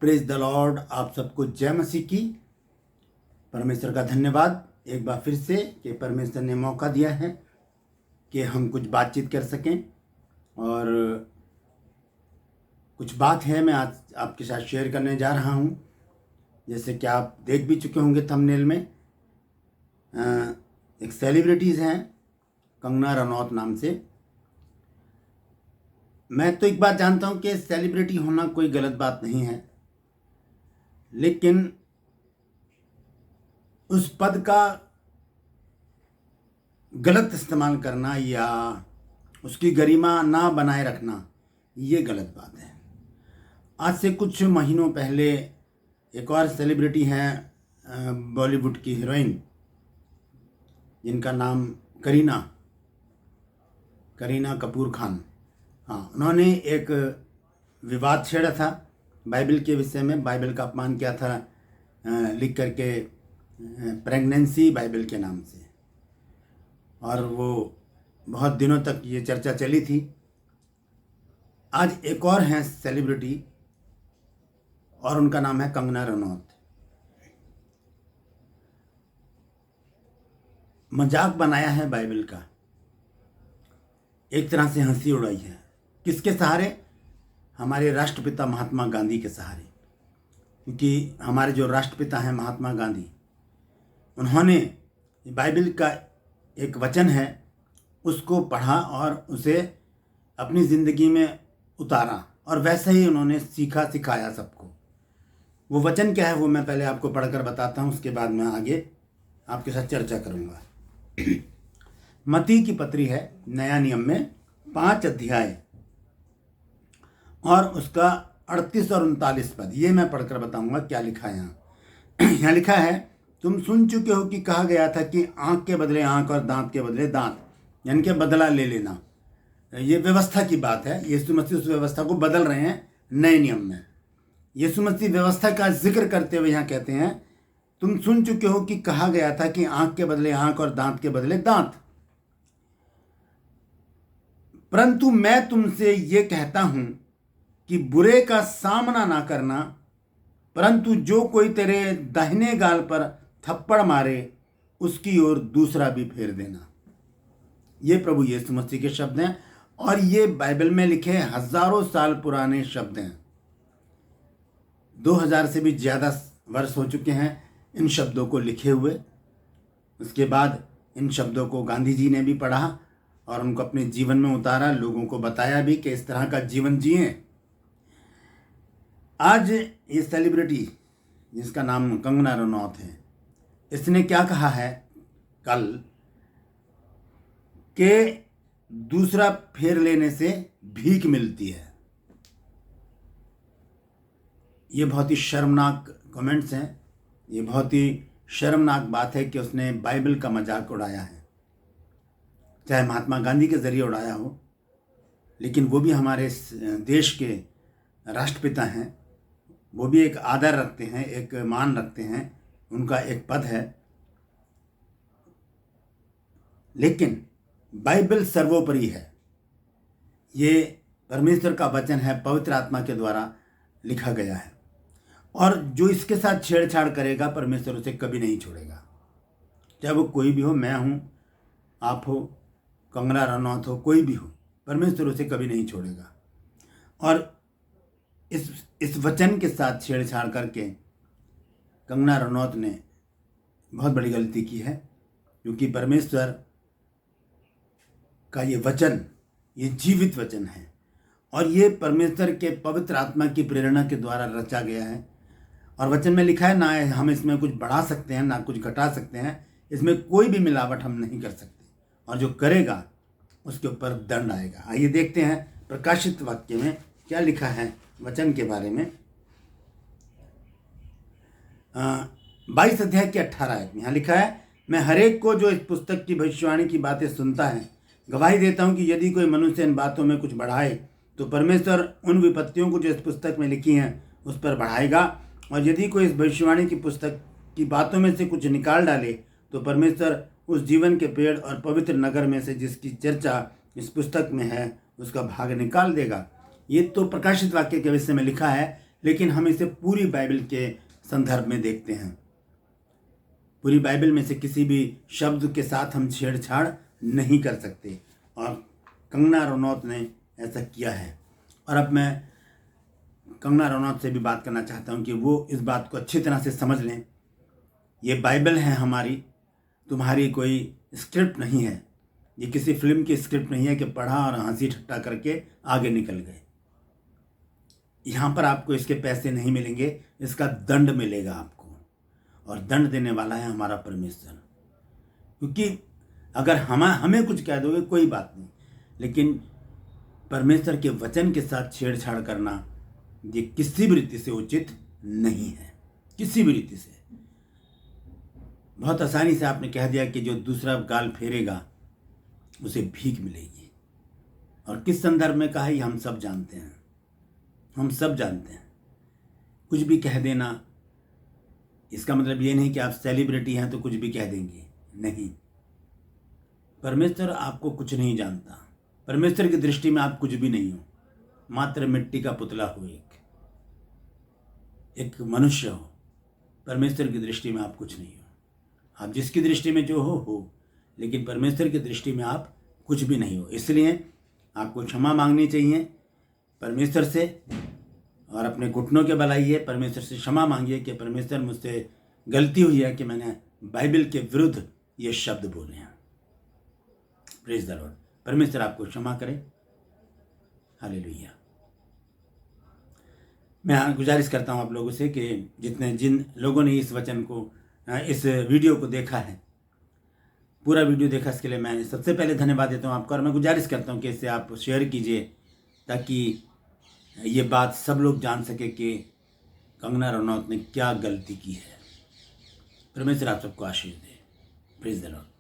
Praise the Lord. आप सबको जय मसीह की। परमेश्वर का धन्यवाद एक बार फिर से कि परमेश्वर ने मौका दिया है कि हम कुछ बातचीत कर सकें। और कुछ बात है मैं आज आपके साथ शेयर करने जा रहा हूं। जैसे कि आप देख भी चुके होंगे थंबनेल में, एक सेलिब्रिटीज़ हैं कंगना रनौत नाम से। मैं तो एक बात जानता हूं कि सेलिब्रिटी होना कोई गलत बात नहीं है, लेकिन उस पद का गलत इस्तेमाल करना या उसकी गरिमा ना बनाए रखना, ये गलत बात है। आज से कुछ महीनों पहले एक और सेलिब्रिटी हैं बॉलीवुड की हीरोइन, जिनका नाम करीना कपूर खान। हाँ, उन्होंने एक विवाद छेड़ा था बाइबल के विषय में। बाइबल का अपमान किया था लिख करके प्रेगनेंसी बाइबल के नाम से, और वो बहुत दिनों तक ये चर्चा चली थी। आज एक और हैं सेलिब्रिटी और उनका नाम है कंगना रनौत। मजाक बनाया है बाइबल का, एक तरह से हंसी उड़ाई है। किसके सहारे? हमारे राष्ट्रपिता महात्मा गांधी के सहारे। क्योंकि हमारे जो राष्ट्रपिता हैं महात्मा गांधी, उन्होंने बाइबल का एक वचन है उसको पढ़ा और उसे अपनी ज़िंदगी में उतारा, और वैसे ही उन्होंने सीखा सिखाया सबको। वो वचन क्या है वो मैं पहले आपको पढ़कर बताता हूँ, उसके बाद मैं आगे आपके साथ चर्चा करूँगा। मत्ती की पत्री है नया नियम में 5 अध्याय और उसका 38 और 39 पद, ये मैं पढ़कर बताऊंगा क्या लिखा है यहाँ। यहाँ लिखा है, तुम सुन चुके हो कि कहा गया था कि आँख के बदले आँख और दांत के बदले दांत, यानी कि बदला ले लेना। ये व्यवस्था की बात है। यीशु मसीह उस व्यवस्था को बदल रहे हैं नए नियम में। यीशु मसीह व्यवस्था का जिक्र करते हुए यहाँ कहते हैं, तुम सुन चुके हो कि कहा गया था कि आँख के बदले आँख और दांत के बदले दांत, परंतु मैं तुमसे ये कहता हूं कि बुरे का सामना ना करना, परंतु जो कोई तेरे दाहिने गाल पर थप्पड़ मारे उसकी ओर दूसरा भी फेर देना। ये प्रभु यीशु मसीह के शब्द हैं, और ये बाइबल में लिखे हजारों साल पुराने शब्द हैं। 2000 से भी ज़्यादा वर्ष हो चुके हैं इन शब्दों को लिखे हुए। उसके बाद इन शब्दों को गांधी जी ने भी पढ़ा और उनको अपने जीवन में उतारा, लोगों को बताया भी कि इस तरह का जीवन जिए। आज ये सेलिब्रिटी जिसका नाम कंगना रनौत है, इसने क्या कहा है कल कि दूसरा फेर लेने से भीख मिलती है। ये बहुत ही शर्मनाक कमेंट्स हैं। ये बहुत ही शर्मनाक बात है कि उसने बाइबल का मजाक उड़ाया है, चाहे महात्मा गांधी के जरिए उड़ाया हो, लेकिन वो भी हमारे देश के राष्ट्रपिता हैं। वो भी एक आदर रखते हैं, एक मान रखते हैं, उनका एक पद है। लेकिन बाइबल सर्वोपरि है। ये परमेश्वर का वचन है, पवित्र आत्मा के द्वारा लिखा गया है, और जो इसके साथ छेड़छाड़ करेगा परमेश्वर उसे कभी नहीं छोड़ेगा। चाहे वो कोई भी हो, मैं हूँ, आप हो, कंगना रनौत हो, कोई भी हो, परमेश्वर उसे कभी नहीं छोड़ेगा। और इस वचन के साथ छेड़छाड़ करके कंगना रनौत ने बहुत बड़ी गलती की है, क्योंकि परमेश्वर का ये वचन, ये जीवित वचन है, और ये परमेश्वर के पवित्र आत्मा की प्रेरणा के द्वारा रचा गया है। और वचन में लिखा है, ना हम इसमें कुछ बढ़ा सकते हैं ना कुछ घटा सकते हैं, इसमें कोई भी मिलावट हम नहीं कर सकते, और जो करेगा उसके ऊपर दंड आएगा। आइए देखते हैं प्रकाशित वाक्य में क्या लिखा है वचन के बारे में। 22 अध्याय के 18 आयत में यहाँ लिखा है, मैं हरेक को जो इस पुस्तक की भविष्यवाणी की बातें सुनता है गवाही देता हूँ कि यदि कोई मनुष्य इन बातों में कुछ बढ़ाए तो परमेश्वर उन विपत्तियों को जो इस पुस्तक में लिखी हैं उस पर बढ़ाएगा, और यदि कोई इस भविष्यवाणी की पुस्तक की बातों में से कुछ निकाल डाले तो परमेश्वर उस जीवन के पेड़ और पवित्र नगर में से जिसकी चर्चा इस पुस्तक में है उसका भाग निकाल देगा। ये तो प्रकाशित वाक्य के विषय में लिखा है, लेकिन हम इसे पूरी बाइबल के संदर्भ में देखते हैं। पूरी बाइबल में से किसी भी शब्द के साथ हम छेड़छाड़ नहीं कर सकते, और कंगना रनौत ने ऐसा किया है। और अब मैं कंगना रनौत से भी बात करना चाहता हूं कि वो इस बात को अच्छी तरह से समझ लें। ये बाइबल है हमारी, तुम्हारी कोई स्क्रिप्ट नहीं है। ये किसी फिल्म की स्क्रिप्ट नहीं है कि पढ़ा और हंसी ठट्टा करके आगे निकल गए। यहाँ पर आपको इसके पैसे नहीं मिलेंगे, इसका दंड मिलेगा आपको, और दंड देने वाला है हमारा परमेश्वर। क्योंकि अगर हमें कुछ कह दोगे कोई बात नहीं, लेकिन परमेश्वर के वचन के साथ छेड़छाड़ करना ये किसी भी रीति से उचित नहीं है, किसी भी रीति से। बहुत आसानी से आपने कह दिया कि जो दूसरा गाल फेरेगा उसे भीख मिलेगी, और किस संदर्भ में कहा ये हम सब जानते हैं, हम सब जानते हैं। कुछ भी कह देना इसका मतलब ये नहीं कि आप सेलिब्रिटी हैं तो कुछ भी कह देंगे, नहीं। परमेश्वर आपको कुछ नहीं जानता। परमेश्वर की दृष्टि में आप कुछ भी नहीं हो, मात्र मिट्टी का पुतला हो, एक मनुष्य हो। परमेश्वर की दृष्टि में आप कुछ नहीं हो। आप जिसकी दृष्टि में जो हो, लेकिन परमेश्वर की दृष्टि में आप कुछ भी नहीं हो। इसलिए आपको क्षमा मांगनी चाहिए परमेश्वर से, और अपने घुटनों के बल आइए, परमेश्वर से क्षमा मांगिए कि परमेश्वर मुझसे गलती हुई है कि मैंने बाइबल के विरुद्ध ये शब्द बोले हैं। Praise the Lord. परमेश्वर आपको क्षमा करे। हालेलुया। मैं गुजारिश करता हूँ आप लोगों से कि जिन लोगों ने इस वचन को, इस वीडियो को देखा है, पूरा वीडियो देखा, इसके लिए मैं सबसे पहले धन्यवाद देता हूँ आपका। और मैं गुजारिश करता हूँ कि इसे आप शेयर कीजिए, ताकि ये बात सब लोग जान सके कि कंगना रनौत ने क्या गलती की है। परमेश्वर आप सबको आशीष दे। Praise the Lord.